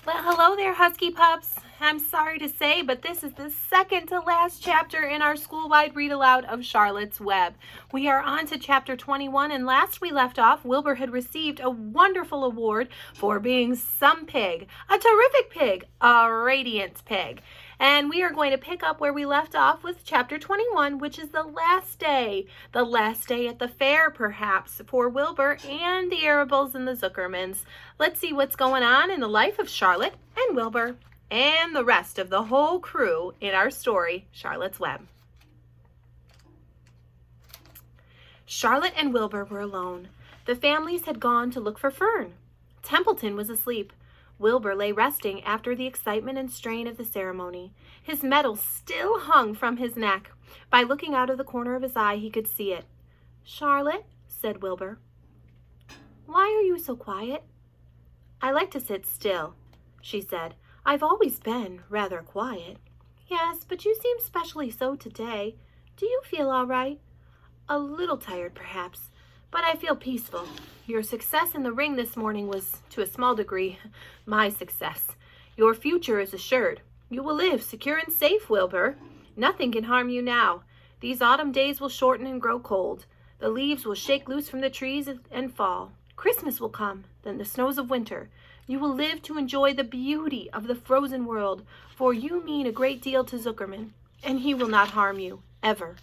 Well, hello there, Husky Pups. I'm sorry to say, but this is the second to last chapter in our school-wide read-aloud of Charlotte's Web. We are on to chapter 21, and last we left off, Wilbur had received a wonderful award for being some pig, a terrific pig, a radiant pig. And we are going to pick up where we left off with chapter 21, which is the last day at the fair, perhaps, for Wilbur and the Arables and the Zuckermans. Let's see what's going on in the life of Charlotte and Wilbur and the rest of the whole crew in our story, Charlotte's Web. Charlotte and Wilbur were alone. The families had gone to look for Fern. Templeton was asleep. Wilbur lay resting after the excitement and strain of the ceremony. His medal still hung from his neck. By looking out of the corner of his eye, he could see it. "Charlotte," said Wilbur, "why are you so quiet?" "I like to sit still," she said. "I've always been rather quiet." "Yes, but you seem specially so today. Do you feel all right?" "A little tired, perhaps, but I feel peaceful. Your success in the ring this morning was, to a small degree, my success. Your future is assured. You will live secure and safe, Wilbur. Nothing can harm you now. These autumn days will shorten and grow cold. The leaves will shake loose from the trees and fall. Christmas will come, then the snows of winter. You will live to enjoy the beauty of the frozen world, for you mean a great deal to Zuckerman, and he will not harm you, ever.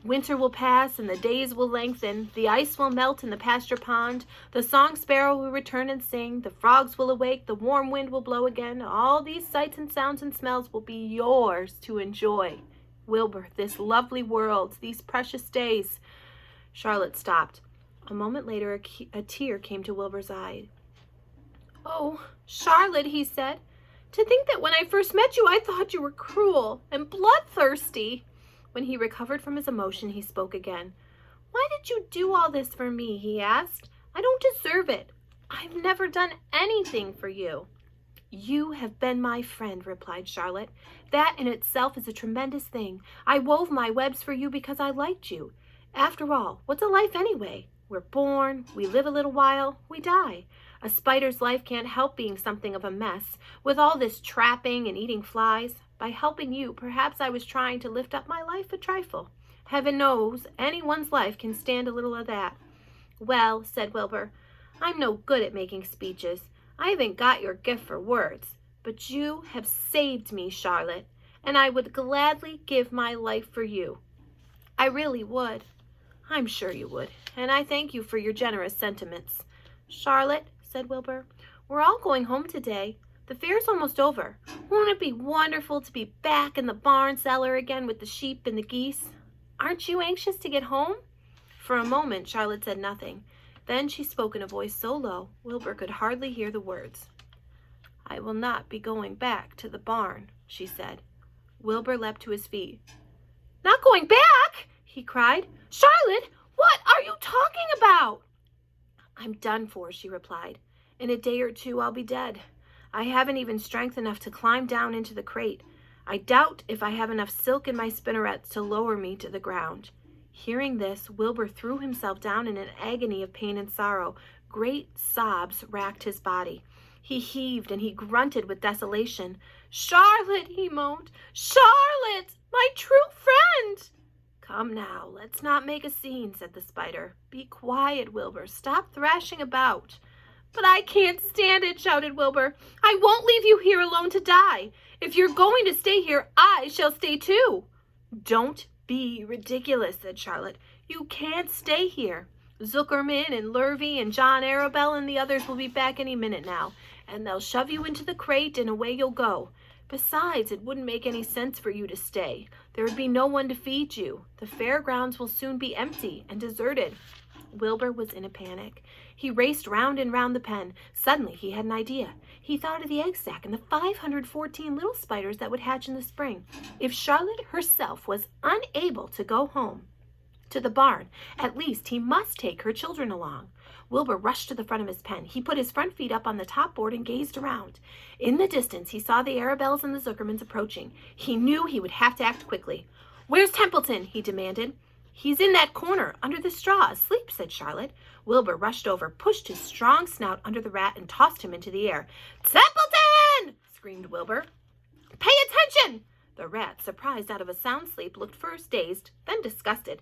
Winter will pass, and the days will lengthen. The ice will melt in the pasture pond. The song sparrow will return and sing. The frogs will awake. The warm wind will blow again. All these sights and sounds and smells will be yours to enjoy. Wilbur, this lovely world, these precious days." Charlotte stopped. A moment later, a tear came to Wilbur's eye. "Oh, Charlotte," he said, "to think that when I first met you, I thought you were cruel and bloodthirsty." When he recovered from his emotion, he spoke again. "Why did you do all this for me?" he asked. "I don't deserve it. I've never done anything for you." "You have been my friend," replied Charlotte. "That in itself is a tremendous thing. I wove my webs for you because I liked you. After all, what's a life anyway? We're born, we live a little while, we die. A spider's life can't help being something of a mess, with all this trapping and eating flies. By helping you, perhaps I was trying to lift up my life a trifle. Heaven knows anyone's life can stand a little of that." "Well," said Wilbur, "I'm no good at making speeches. I haven't got your gift for words. But you have saved me, Charlotte, and I would gladly give my life for you. I really would." "I'm sure you would, and I thank you for your generous sentiments." "Charlotte," said Wilbur, "we're all going home today. The fair's almost over. Won't it be wonderful to be back in the barn cellar again with the sheep and the geese? Aren't you anxious to get home?" For a moment, Charlotte said nothing. Then she spoke in a voice so low, Wilbur could hardly hear the words. "I will not be going back to the barn," she said. Wilbur leapt to his feet. "Not going back?" he cried. "Charlotte, what are you talking about?" "I'm done for," she replied. "In a day or two I'll be dead. I haven't even strength enough to climb down into the crate. I doubt if I have enough silk in my spinnerets to lower me to the ground." Hearing this, Wilbur threw himself down in an agony of pain and sorrow. Great sobs racked his body. He heaved and he grunted with desolation. "Charlotte," he moaned, "Charlotte, my true friend!" "Come now, let's not make a scene," said the spider. "Be quiet, Wilbur. Stop thrashing about." "But I can't stand it," shouted Wilbur. "I won't leave you here alone to die. If you're going to stay here, I shall stay too." "Don't be ridiculous," said Charlotte. "You can't stay here. Zuckerman and Lurvy and John Arabelle and the others will be back any minute now, and they'll shove you into the crate and away you'll go. Besides, it wouldn't make any sense for you to stay. There would be no one to feed you. The fairgrounds will soon be empty and deserted." Wilbur was in a panic. He raced round and round the pen. Suddenly he had an idea. He thought of the egg sack and the 514 little spiders that would hatch in the spring. If Charlotte herself was unable to go home to the barn, at least he must take her children along. Wilbur rushed to the front of his pen. He put his front feet up on the top board and gazed around. In the distance, he saw the Arabelles and the Zuckermans approaching. He knew he would have to act quickly. "Where's Templeton?" he demanded. "He's in that corner, under the straw, asleep," said Charlotte. Wilbur rushed over, pushed his strong snout under the rat, and tossed him into the air. "Templeton!" screamed Wilbur. Pay attention! The rat, surprised out of a sound sleep, looked first dazed, then disgusted.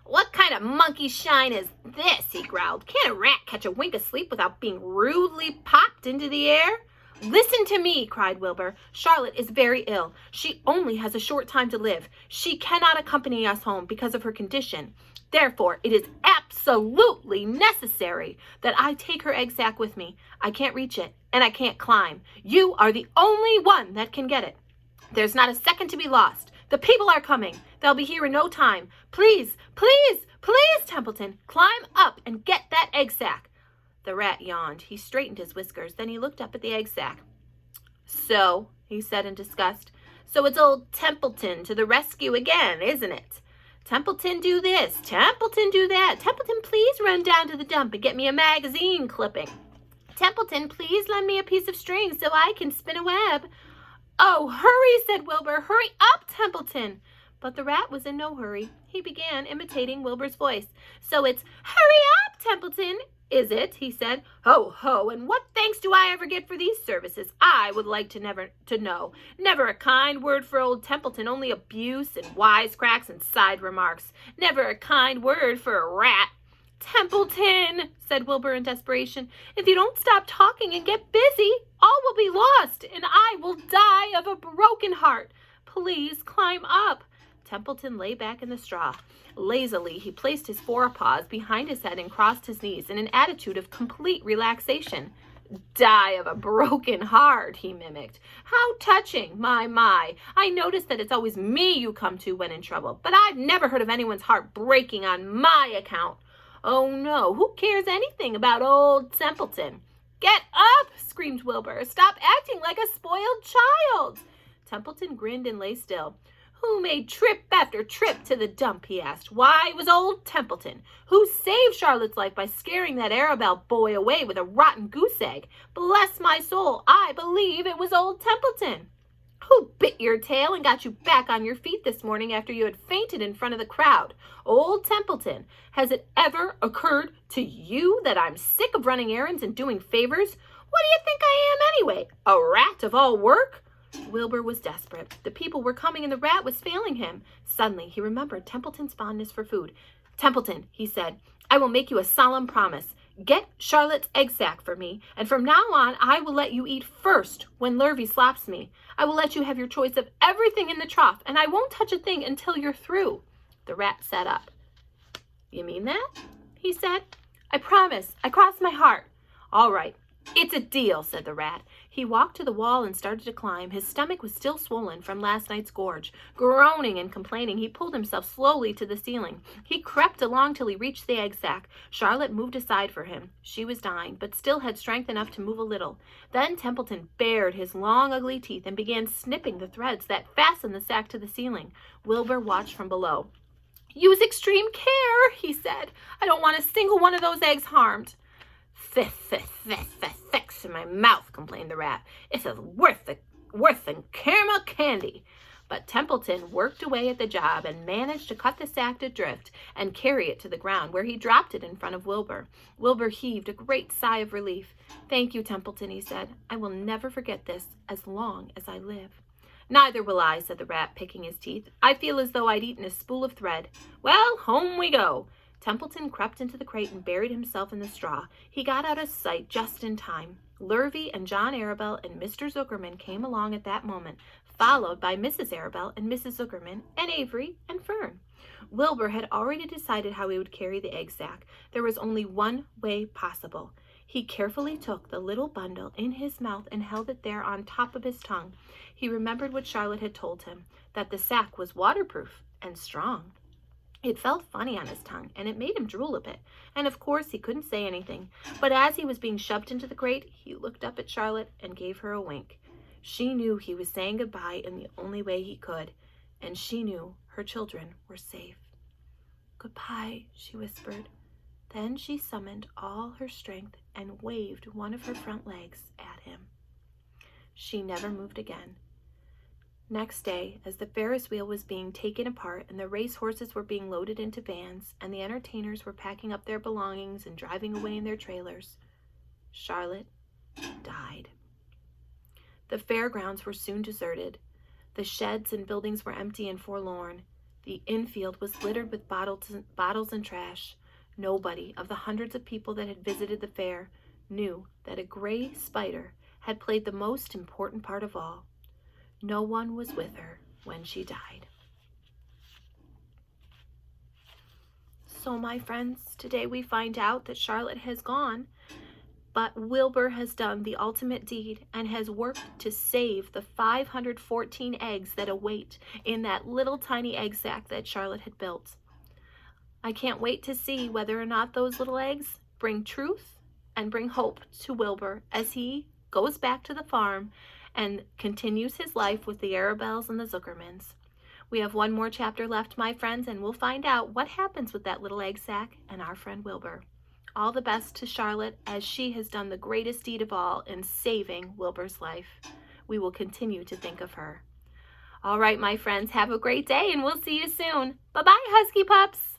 What kind of monkey shine is this? He growled. Can't a rat catch a wink of sleep without being rudely popped into the air? Listen to me, cried Wilbur. Charlotte is very ill. She only has a short time to live. She cannot accompany us home because of her condition. Therefore, it is absolutely necessary that I take her egg sac with me. I can't reach it, and I can't climb. You are the only one that can get it. There's not a second to be lost. The people are coming. They'll be here in no time. Please, please, please, Templeton, climb up and get that egg sac. The rat yawned. He straightened his whiskers. Then he looked up at the egg sac. So, he said in disgust, so it's old Templeton to the rescue again, isn't it? Templeton, do this. Templeton, do that. Templeton, please run down to the dump and get me a magazine clipping. Templeton, please lend me a piece of string so I can spin a web. Oh, hurry, said Wilbur. Hurry up, Templeton. But the rat was in no hurry. He began imitating Wilbur's voice. So it's, hurry up, Templeton, is it? He said. Ho, ho, and what thanks do I ever get for these services? I would like to know. Never a kind word for old Templeton, only abuse and wisecracks and side remarks. Never a kind word for a rat. Templeton, said Wilbur in desperation, if you don't stop talking and get busy, all will be lost, and I will die of a broken heart. Please climb up. Templeton lay back in the straw. Lazily, he placed his forepaws behind his head and crossed his knees in an attitude of complete relaxation. Die of a broken heart, he mimicked. How touching, my. I notice that it's always me you come to when in trouble, but I've never heard of anyone's heart breaking on my account. Oh, no, who cares anything about old Templeton? Get up, screamed Wilbur. Stop acting like a spoiled child. Templeton grinned and lay still. Who made trip after trip to the dump, he asked. Why, it was old Templeton, who saved Charlotte's life by scaring that Arabelle boy away with a rotten goose egg. Bless my soul, I believe it was old Templeton. Who bit your tail and got you back on your feet this morning after you had fainted in front of the crowd? Old Templeton. Has it ever occurred to you that I'm sick of running errands and doing favors? What do you think I am anyway? A rat of all work? Wilbur was desperate. The people were coming and the rat was failing him. Suddenly, he remembered Templeton's fondness for food. Templeton, he said, I will make you a solemn promise. Get Charlotte's egg sac for me, and from now on I will let you eat first when Lurvy slaps me. I will let you have your choice of everything in the trough, and I won't touch a thing until you're through. The rat sat up. You mean that? He said. I promise. I cross my heart. All right. It's a deal, said the rat. He walked to the wall and started to climb. His stomach was still swollen from last night's gorge. Groaning and complaining, he pulled himself slowly to the ceiling. He crept along till he reached the egg sac. Charlotte moved aside for him. She was dying, but still had strength enough to move a little. Then Templeton bared his long, ugly teeth and began snipping the threads that fastened the sack to the ceiling. Wilbur watched from below. Use extreme care, he said. I don't want a single one of those eggs harmed. Fix in my mouth, complained the rat. It's as worse than caramel candy. But Templeton worked away at the job and managed to cut the sack adrift and carry it to the ground, where he dropped it in front of Wilbur. Wilbur heaved a great sigh of relief. Thank you, Templeton, he said. I will never forget this as long as I live. Neither will I, said the rat, picking his teeth. I feel as though I'd eaten a spool of thread. Well, home we go. Templeton crept into the crate and buried himself in the straw. He got out of sight just in time. Lurvy and John Arabelle and Mr. Zuckerman came along at that moment, followed by Mrs. Arabelle and Mrs. Zuckerman and Avery and Fern. Wilbur had already decided how he would carry the egg sack. There was only one way possible. He carefully took the little bundle in his mouth and held it there on top of his tongue. He remembered what Charlotte had told him, that the sack was waterproof and strong. It felt funny on his tongue, and it made him drool a bit, and of course he couldn't say anything. But as he was being shoved into the crate, he looked up at Charlotte and gave her a wink. She knew he was saying goodbye in the only way he could, and she knew her children were safe. Goodbye, she whispered. Then she summoned all her strength and waved one of her front legs at him. She never moved again. Next day, as the Ferris wheel was being taken apart and the race horses were being loaded into vans and the entertainers were packing up their belongings and driving away in their trailers, Charlotte died. The fairgrounds were soon deserted. The sheds and buildings were empty and forlorn. The infield was littered with bottles and trash. Nobody of the hundreds of people that had visited the fair knew that a gray spider had played the most important part of all. No one was with her when she died. So, my friends, today we find out that Charlotte has gone, but Wilbur has done the ultimate deed and has worked to save the 514 eggs that await in that little tiny egg sack that Charlotte had built. I can't wait to see whether or not those little eggs bring truth and bring hope to Wilbur as he goes back to the farm and continues his life with the Arabelles and the Zuckermans. We have one more chapter left, my friends, and we'll find out what happens with that little egg sack and our friend Wilbur. All the best to Charlotte as she has done the greatest deed of all in saving Wilbur's life. We will continue to think of her. All right, my friends, have a great day and we'll see you soon. Bye-bye, Husky Pups.